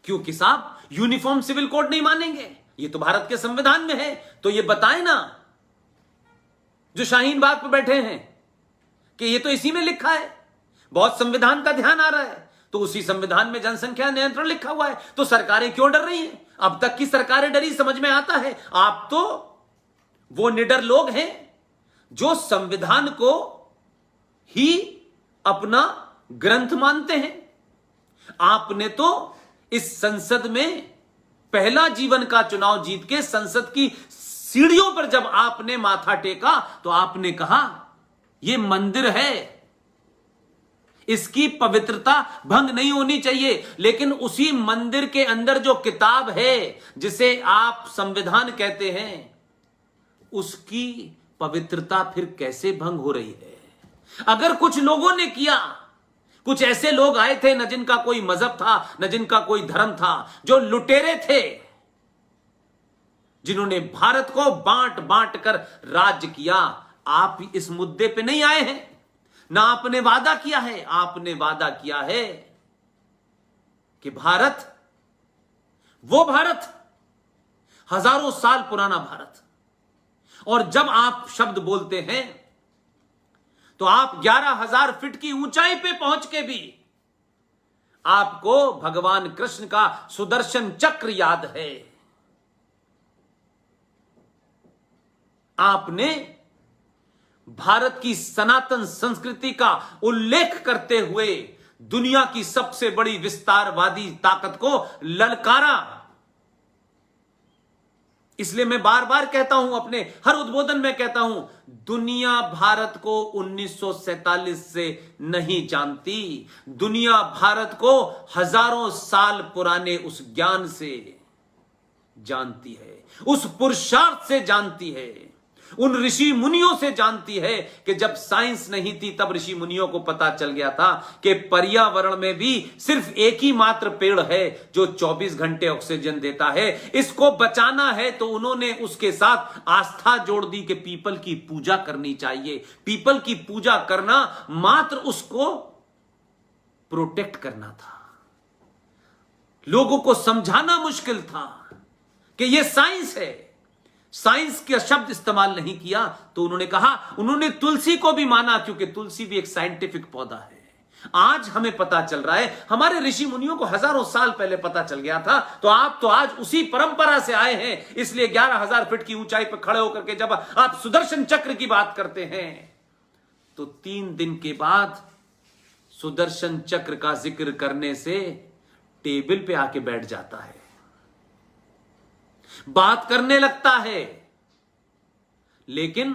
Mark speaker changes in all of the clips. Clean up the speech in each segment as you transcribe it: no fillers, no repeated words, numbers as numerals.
Speaker 1: क्योंकि साहब uniform civil code नहीं मानेंगे, ये तो भारत के संविधान में है। तो ये बताए ना जो शाहीन बाग पे बैठे हैं कि ये तो इसी में लिखा है, बहुत संविधान का ध्यान आ रहा है, तो उसी संविधान में जनसंख्या नियंत्रण लिखा हुआ है, तो सरकारें क्यों डर रही हैं? अब तक की सरकारें डरी, समझ में आता है। आप तो वो निडर लोग हैं जो संविधान को ही अपना ग्रंथ मानते हैं। आपने तो इस संसद में पहला जीवन का चुनाव जीत के संसद की सीढ़ियों पर जब आपने माथा टेका तो आपने कहा यह मंदिर है, इसकी पवित्रता भंग नहीं होनी चाहिए। लेकिन उसी मंदिर के अंदर जो किताब है जिसे आप संविधान कहते हैं, उसकी पवित्रता फिर कैसे भंग हो रही है? अगर कुछ लोगों ने किया, कुछ ऐसे लोग आए थे न जिनका कोई मजहब था न जिनका कोई धर्म था, जो लुटेरे थे, जिन्होंने भारत को बांट बांट कर राज्य किया, आप इस मुद्दे पे नहीं आए हैं। ना आपने वादा किया है, आपने वादा किया है कि भारत, वो भारत, हजारों साल पुराना भारत। और जब आप शब्द बोलते हैं तो आप 11,000 फीट की ऊंचाई पे पहुंच के भी आपको भगवान कृष्ण का सुदर्शन चक्र याद है। आपने भारत की सनातन संस्कृति का उल्लेख करते हुए दुनिया की सबसे बड़ी विस्तारवादी ताकत को ललकारा। इसलिए मैं बार बार कहता हूं, अपने हर उद्बोधन में कहता हूं, दुनिया भारत को 1947 से नहीं जानती। दुनिया भारत को हजारों साल पुराने उस ज्ञान से जानती है, उस पुरुषार्थ से जानती है, उन ऋषि मुनियों से जानती है कि जब साइंस नहीं थी तब ऋषि मुनियों को पता चल गया था कि पर्यावरण में भी सिर्फ एक ही मात्र पेड़ है जो 24 घंटे ऑक्सीजन देता है। इसको बचाना है तो उन्होंने उसके साथ आस्था जोड़ दी कि पीपल की पूजा करनी चाहिए। पीपल की पूजा करना मात्र उसको प्रोटेक्ट करना था। लोगों को समझाना मुश्किल था कि यह साइंस है। साइंस का शब्द इस्तेमाल नहीं किया तो उन्होंने कहा, उन्होंने तुलसी को भी माना क्योंकि तुलसी भी एक साइंटिफिक पौधा है। आज हमें पता चल रहा है, हमारे ऋषि मुनियों को हजारों साल पहले पता चल गया था। तो आप तो आज उसी परंपरा से आए हैं। इसलिए 11,000 फीट की ऊंचाई पर खड़े होकर के जब आप सुदर्शन चक्र की बात करते हैं तो 3 दिन के बाद सुदर्शन चक्र का जिक्र करने से टेबल पे आके बैठ जाता है, बात करने लगता है। लेकिन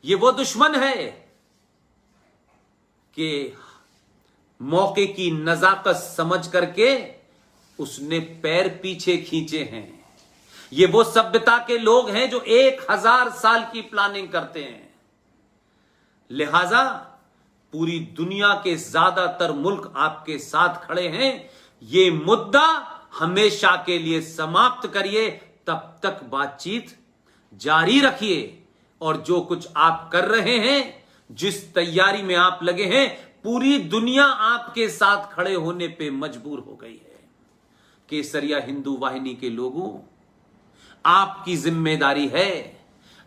Speaker 1: ये वो दुश्मन है कि मौके की नजाकत समझ करके उसने पैर पीछे खींचे हैं। ये वो सभ्यता के लोग हैं जो 1000 साल की प्लानिंग करते हैं। लिहाजा पूरी दुनिया के ज्यादातर मुल्क आपके साथ खड़े हैं। ये मुद्दा हमेशा के लिए समाप्त करिए, तब तक बातचीत जारी रखिए। और जो कुछ आप कर रहे हैं, जिस तैयारी में आप लगे हैं, पूरी दुनिया आपके साथ खड़े होने पे मजबूर हो गई है। केसरिया हिंदू वाहिनी के लोगों, आपकी जिम्मेदारी है,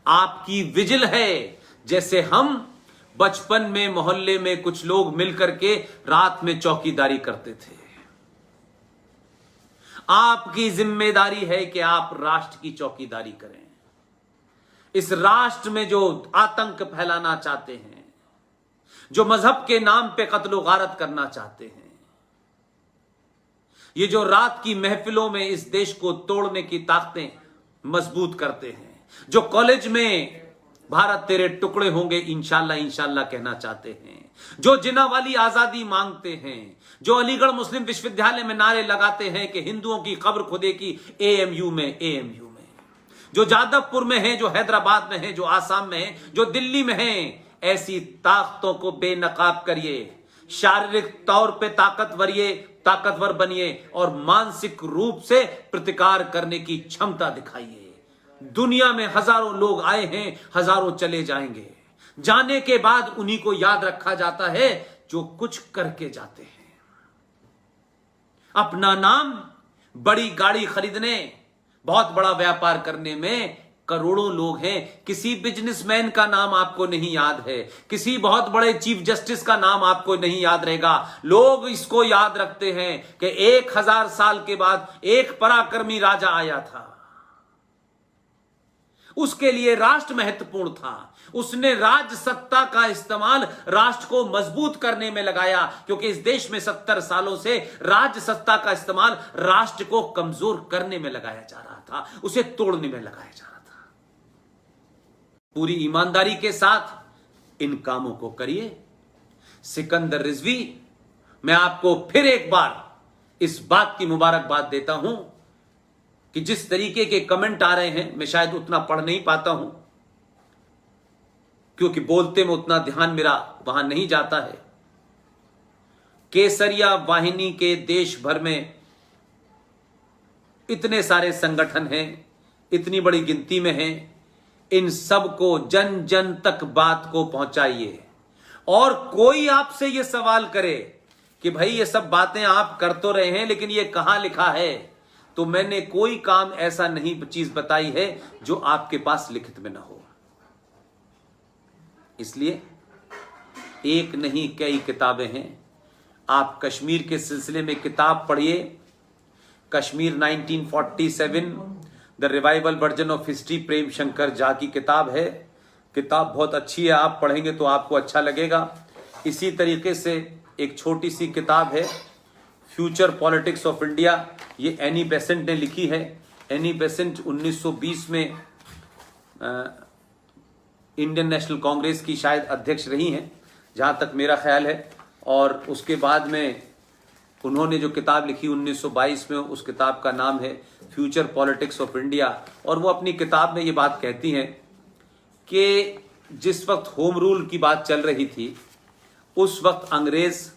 Speaker 1: आपकी विजिल है। जैसे हम बचपन में मोहल्ले में कुछ लोग मिलकर के रात में चौकीदारी करते थे, आपकी जिम्मेदारी है कि आप राष्ट्र की चौकीदारी करें। इस राष्ट्र में जो आतंक फैलाना चाहते हैं, जो मजहब के नाम पे कत्लो गारत करना चाहते हैं, ये जो रात की महफिलों में इस देश को तोड़ने की ताकतें मजबूत करते हैं, जो कॉलेज में भारत तेरे टुकड़े होंगे इंशाल्लाह इंशाल्लाह कहना चाहते हैं, जो जिन्ना वाली आजादी मांगते हैं, जो अलीगढ़ मुस्लिम विश्वविद्यालय में नारे लगाते हैं कि हिंदुओं की खबर खुदे की एएमयू में, जो जादवपुर में है, जो हैदराबाद में है, जो आसाम में है, जो दिल्ली में है, ऐसी ताकतों को बेनकाब करिए। शारीरिक तौर पे ताकतवर बनिए और मानसिक रूप से प्रतिकार करने की क्षमता दिखाइए। दुनिया में हजारों लोग आए हैं, हजारों चले जाएंगे। जाने के बाद उन्हीं को याद रखा जाता है जो कुछ करके जाते हैं। अपना नाम बड़ी गाड़ी खरीदने, बहुत बड़ा व्यापार करने में करोड़ों लोग हैं। किसी बिजनेसमैन का नाम आपको नहीं याद है, किसी बहुत बड़े चीफ जस्टिस का नाम आपको नहीं याद रहेगा। लोग इसको याद रखते हैं कि 1000 साल के बाद एक पराक्रमी राजा आया था, उसके लिए राष्ट्र महत्वपूर्ण था, उसने राज सत्ता का इस्तेमाल राष्ट्र को मजबूत करने में लगाया, क्योंकि इस देश में 70 सालों से राज सत्ता का इस्तेमाल राष्ट्र को कमजोर करने में लगाया जा रहा था, उसे तोड़ने में लगाया जा रहा था। पूरी ईमानदारी के साथ इन कामों को करिए। सिकंदर रिजवी, मैं आपको फिर एक बार इस बात की मुबारकबाद देता हूं कि जिस तरीके के कमेंट आ रहे हैं, मैं शायद उतना पढ़ नहीं पाता हूं, क्योंकि बोलते में उतना ध्यान मेरा वहां नहीं जाता है। केसरिया वाहिनी के देश भर में इतने सारे संगठन हैं, इतनी बड़ी गिनती में हैं, इन सब को जन जन तक बात को पहुंचाइए। और कोई आपसे यह सवाल करे कि भाई ये सब बातें आप कर तो रहे हैं, लेकिन ये कहां लिखा है, तो मैंने कोई काम ऐसा नहीं चीज बताई है जो आपके पास लिखित में ना हो। इसलिए एक नहीं कई किताबें हैं। आप कश्मीर के सिलसिले में किताब पढ़िए, Kashmir 1947 the revival version of history, Prem Shankar Jha की किताब है। किताब बहुत अच्छी है, आप पढ़ेंगे तो आपको अच्छा लगेगा। इसी तरीके से एक छोटी सी किताब है फ्यूचर पॉलिटिक्स ऑफ इंडिया, ये एनी बेसेंट ने लिखी है। एनी बेसेंट 1920 में इंडियन नेशनल कांग्रेस की शायद अध्यक्ष रही हैं, जहां तक मेरा ख्याल है। और उसके बाद में उन्होंने जो किताब लिखी 1922 में, उस किताब का नाम है फ्यूचर पॉलिटिक्स ऑफ इंडिया। और वो अपनी किताब में ये बात कहती हैं कि जिस वक्त होम रूल की बात चल रही थी, उस वक्त अंग्रेज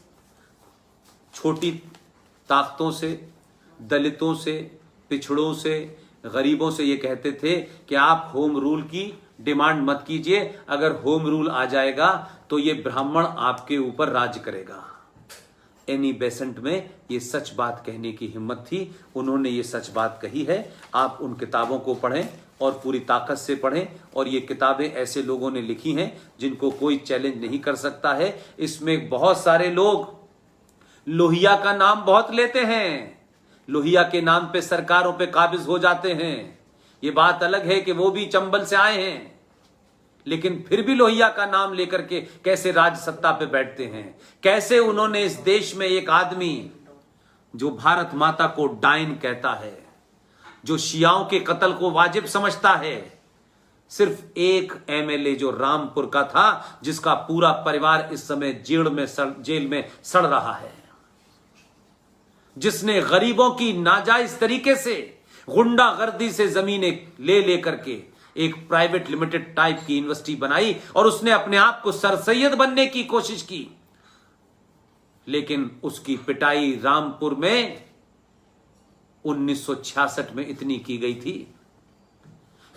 Speaker 1: छोटी ताकतों से, दलितों से, पिछड़ों से, गरीबों से ये कहते थे कि आप होम रूल की डिमांड मत कीजिए, अगर होम रूल आ जाएगा तो ये ब्राह्मण आपके ऊपर राज करेगा। एनी बेसेंट में ये सच बात कहने की हिम्मत थी, उन्होंने ये सच बात कही है। आप उन किताबों को पढ़ें और पूरी ताकत से पढ़ें। और ये किताबें ऐसे लोगों ने लिखी हैं जिनको कोई चैलेंज नहीं कर सकता है। इसमें बहुत सारे लोग लोहिया का नाम बहुत लेते हैं, लोहिया के नाम पे सरकारों पे काबिज हो जाते हैं। ये बात अलग है कि वो भी चंबल से आए हैं, लेकिन फिर भी लोहिया का नाम लेकर के कैसे राज सत्ता पे बैठते हैं। कैसे उन्होंने इस देश में एक आदमी जो भारत माता को डायन कहता है, जो शियाओं के कत्ल को वाजिब समझता है, सिर्फ एक एमएलए जो रामपुर का था, जिसका पूरा परिवार इस समय जेल में सड़ रहा है, जिसने गरीबों की नाजायज तरीके से गुंडागर्दी से जमीनें ले करके एक प्राइवेट लिमिटेड टाइप की यूनिवर्सिटी बनाई और उसने अपने आप को सरसैयद बनने की कोशिश की। लेकिन उसकी पिटाई रामपुर में 1966 में इतनी की गई थी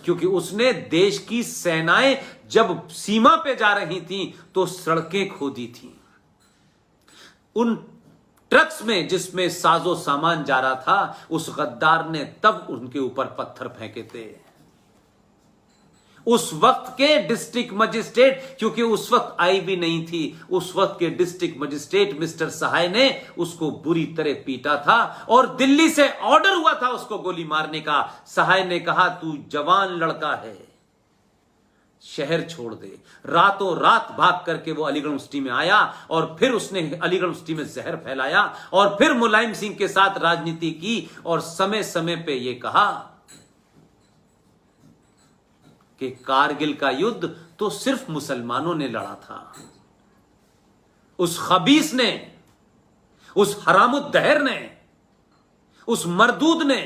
Speaker 1: क्योंकि उसने देश की सेनाएं जब सीमा पे जा रही थीं तो सड़कें खोदी थी। उन ट्रक्स में जिसमें साजो सामान जा रहा था, उस गद्दार ने तब उनके ऊपर पत्थर फेंके थे। उस वक्त के डिस्ट्रिक्ट मजिस्ट्रेट, क्योंकि उस वक्त आई भी नहीं थी, उस वक्त के डिस्ट्रिक्ट मजिस्ट्रेट मिस्टर सहाय ने उसको बुरी तरह पीटा था और दिल्ली से ऑर्डर हुआ था उसको गोली मारने का। सहाय ने कहा, तू जवान लड़का है, शहर छोड़ दे। रातों रात भाग करके वो अलीगढ़ यूनिवर्सिटी में आया और फिर उसने अलीगढ़ यूनिवर्सिटी में जहर फैलाया और फिर मुलायम सिंह के साथ राजनीति की और समय समय पे ये कहा कि कारगिल का युद्ध तो सिर्फ मुसलमानों ने लड़ा था। उस खबीस ने, उस हरामुद्दहर ने, उस मरदूद ने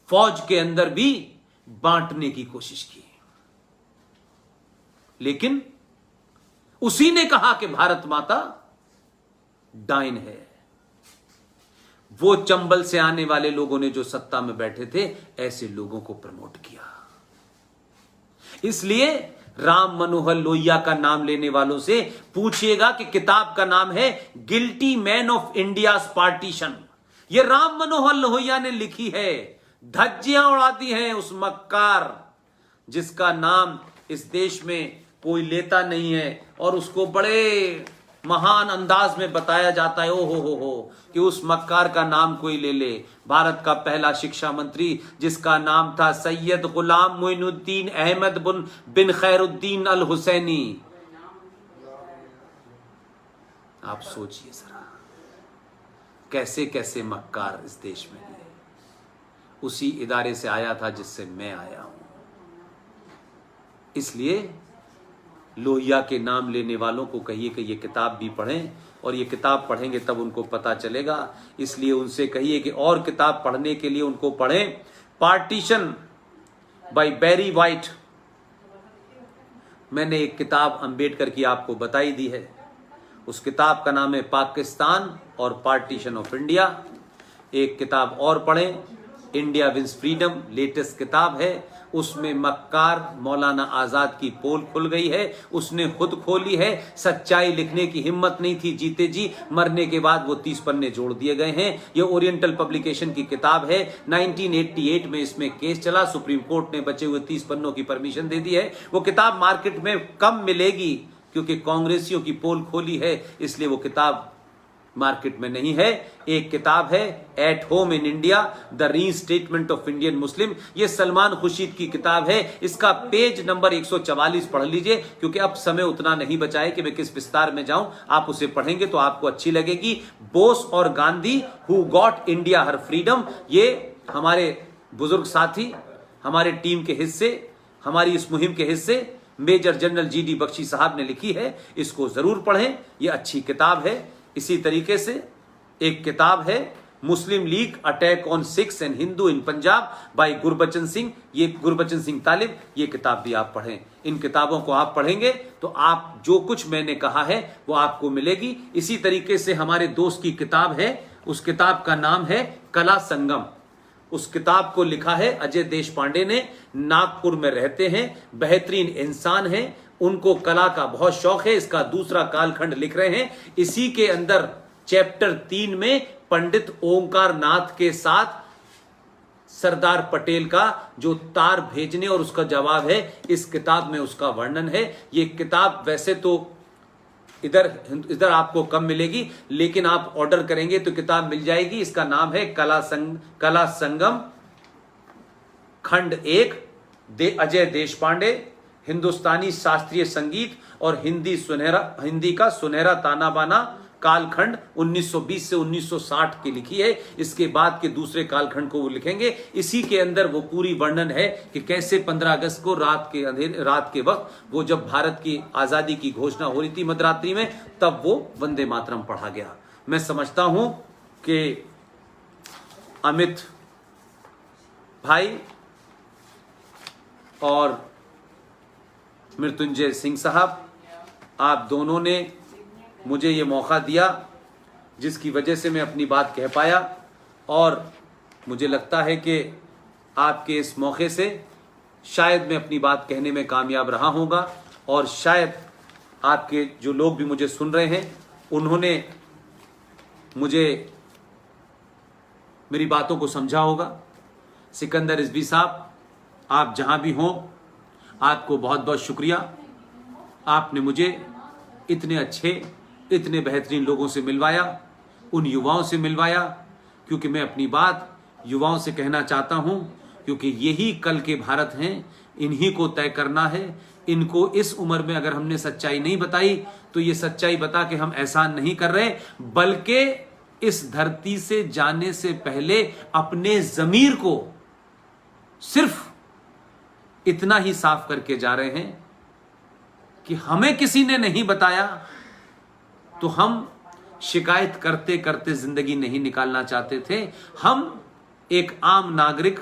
Speaker 1: फौज के अंदर भी बांटने की कोशिश की। लेकिन उसी ने कहा कि भारत माता डायन है। वो चंबल से आने वाले लोगों ने जो सत्ता में बैठे थे, ऐसे लोगों को प्रमोट किया। इसलिए राम मनोहर लोहिया का नाम लेने वालों से पूछिएगा कि किताब का नाम है guilty man of India's partition. ये राम मनोहर लोहिया ने लिखी है। धज्जियां उड़ाती हैं उस मक्कार जिसका नाम इस देश में कोई लेता नहीं है, और उसको बड़े महान अंदाज में बताया जाता है, ओ हो कि उस मक्कार का नाम कोई ले ले। भारत का पहला शिक्षा मंत्री जिसका नाम था सैयद गुलाम मोइनुद्दीन अहमद बिन खैरुद्दीन अल हुसैनी। आप सोचिए जरा कैसे कैसे मक्कार इस देश में है। उसी इदारे से आया था जिससे मैं आया हूं। इसलिए लोहिया के नाम लेने वालों को कहिए कि ये किताब भी पढ़ें, और ये किताब पढ़ेंगे तब उनको पता चलेगा। इसलिए उनसे कहिए कि और किताब पढ़ने के लिए उनको पढ़ें पार्टीशन बाय बैरी वाइट। मैंने एक किताब अंबेडकर की आपको बताई दी है, उस किताब का नाम है पाकिस्तान और पार्टीशन ऑफ इंडिया। एक किताब और पढ़ें, इंडिया विंस फ्रीडम, लेटेस्ट किताब है। उसमें मक्कार मौलाना आजाद की पोल खुल गई है, उसने खुद खोली है। सच्चाई लिखने की हिम्मत नहीं थी जीते जी, मरने के बाद वो 30 पन्ने जोड़ दिए गए हैं। ये ओरिएंटल पब्लिकेशन की किताब है। 1988 में इसमें केस चला, सुप्रीम कोर्ट ने बचे हुए 30 पन्नों की परमिशन दे दी है। वो किताब मार्केट में कम मिलेगी क्योंकि कांग्रेसियों की पोल खोली है, इसलिए वो किताब मार्केट में नहीं है। एक किताब है at home in India, the restatement of Indian Muslim. ये सलमान खुर्शीद की किताब है। इसका पेज नंबर 144 पढ़ लीजिए, क्योंकि अब समय उतना नहीं बचा है कि मैं किस विस्तार में जाऊं। आप उसे पढ़ेंगे तो आपको अच्छी लगेगी। बोस और Gandhi who got India her freedom, ये हमारे बुजुर्ग साथी, हमारे टीम के हिस्से, हमारी इस मुहिम के हिस्से मेजर जनरल GD बख्शी साहब ने लिखी है। इसको जरूर पढ़ें, ये अच्छी किताब है। इसी तरीके से एक किताब है Muslim League attack on Sikhs and Hindu in Punjab by Gurbachan Singh, ये गुरबचन सिंह तालिब। ये किताब भी आप पढ़ें। इन किताबों को आप पढ़ेंगे तो आप जो कुछ मैंने कहा है वो आपको मिलेगी। इसी तरीके से हमारे दोस्त की किताब है, उस किताब का नाम है कला संगम। उस किताब को लिखा है अजय देशपांडे ने। नागपुर में रहते हैं, बेहतरीन इंसान हैं, उनको कला का बहुत शौक है। इसका दूसरा कालखंड लिख रहे हैं। इसी के अंदर चैप्टर 3 में पंडित ओंकार नाथ के साथ सरदार पटेल का जो तार भेजने और उसका जवाब है, इस किताब में उसका वर्णन है। ये किताब वैसे तो इधर आपको कम मिलेगी, लेकिन आप ऑर्डर करेंगे तो किताब मिल जाएगी। इसका नाम है कला संगम खंड 1, अजय देशपांडे, हिंदुस्तानी शास्त्रीय संगीत और हिंदी का सुनहरा ताना बाना, कालखंड 1920 से 1960 की लिखी है। इसके बाद के दूसरे कालखंड को वो लिखेंगे। इसी के अंदर वो पूरी वर्णन है कि कैसे 15 अगस्त को रात के वक्त वो जब भारत की आजादी की घोषणा हो रही थी मध्यरात्रि में, तब वो वंदे मातरम पढ़ा गया। मैं समझता हूं कि अमित भाई और मृत्युंजय सिंह साहब, आप दोनों ने मुझे ये मौका दिया जिसकी वजह से मैं अपनी बात कह पाया, और मुझे लगता है कि आपके इस मौके से शायद मैं अपनी बात कहने में कामयाब रहा होगा, और शायद आपके जो लोग भी मुझे सुन रहे हैं उन्होंने मुझे मेरी बातों को समझा होगा। सिकंदर रिजवी साहब, आप जहां भी हों, आपको बहुत बहुत शुक्रिया। आपने मुझे इतने अच्छे, इतने बेहतरीन लोगों से मिलवाया, उन युवाओं से मिलवाया, क्योंकि मैं अपनी बात युवाओं से कहना चाहता हूं, क्योंकि यही कल के भारत हैं, इन्हीं को तय करना है। इनको इस उम्र में अगर हमने सच्चाई नहीं बताई तो ये सच्चाई बता के हम एहसान नहीं कर रहे, बल्कि इस धरती से जाने से पहले अपने ज़मीर को सिर्फ इतना ही साफ करके जा रहे हैं कि हमें किसी ने नहीं बताया तो हम शिकायत करते करते जिंदगी नहीं निकालना चाहते थे। हम एक आम नागरिक,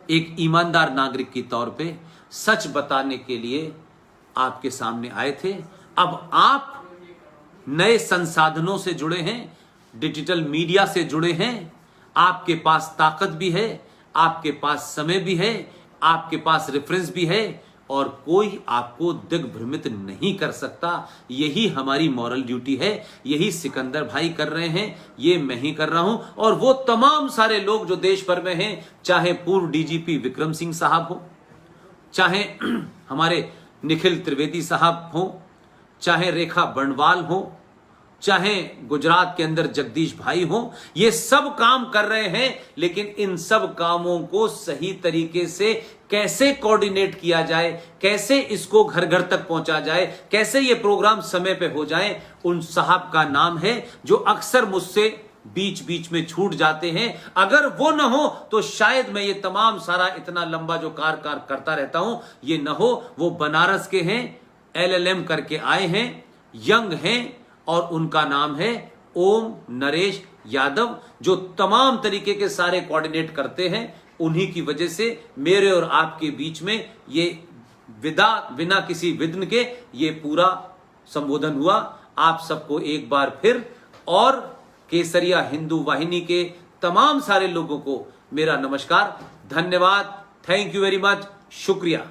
Speaker 1: एक ईमानदार नागरिक की तौर पे सच बताने के लिए आपके सामने आए थे। अब आप नए संसाधनों से जुड़े हैं, डिजिटल मीडिया से जुड़े हैं, आपके पास ताकत भी है, आपके पास समय भी है, आपके पास रेफरेंस भी है, और कोई आपको दिग्भ्रमित नहीं कर सकता। यही हमारी मॉरल ड्यूटी है, यही सिकंदर भाई कर रहे हैं, ये मैं ही कर रहा हूं, और वो तमाम सारे लोग जो देश भर में हैं, चाहे पूर्व डीजीपी विक्रम सिंह साहब हो, चाहे हमारे निखिल त्रिवेदी साहब हो, चाहे रेखा बंडवाल हो, चाहे गुजरात के अंदर जगदीश भाई हो, ये सब काम कर रहे हैं। लेकिन इन सब कामों को सही तरीके से कैसे कोऑर्डिनेट किया जाए, कैसे इसको घर घर तक पहुंचा जाए, कैसे ये प्रोग्राम समय पे हो जाए, उन साहब का नाम है, जो अक्सर मुझसे बीच बीच में छूट जाते हैं। अगर वो न हो तो शायद मैं ये तमाम सारा इतना लंबा जो कार करता रहता हूं ये न हो। वो बनारस के हैं, LLM करके आए हैं, यंग हैं, और उनका नाम है ओम नरेश यादव, जो तमाम तरीके के सारे कोऑर्डिनेट करते हैं। उन्हीं की वजह से मेरे और आपके बीच में ये बिना किसी विघ्न के ये पूरा संबोधन हुआ। आप सबको एक बार फिर और केसरिया हिंदू वाहिनी के तमाम सारे लोगों को मेरा नमस्कार, धन्यवाद, थैंक यू वेरी मच, शुक्रिया।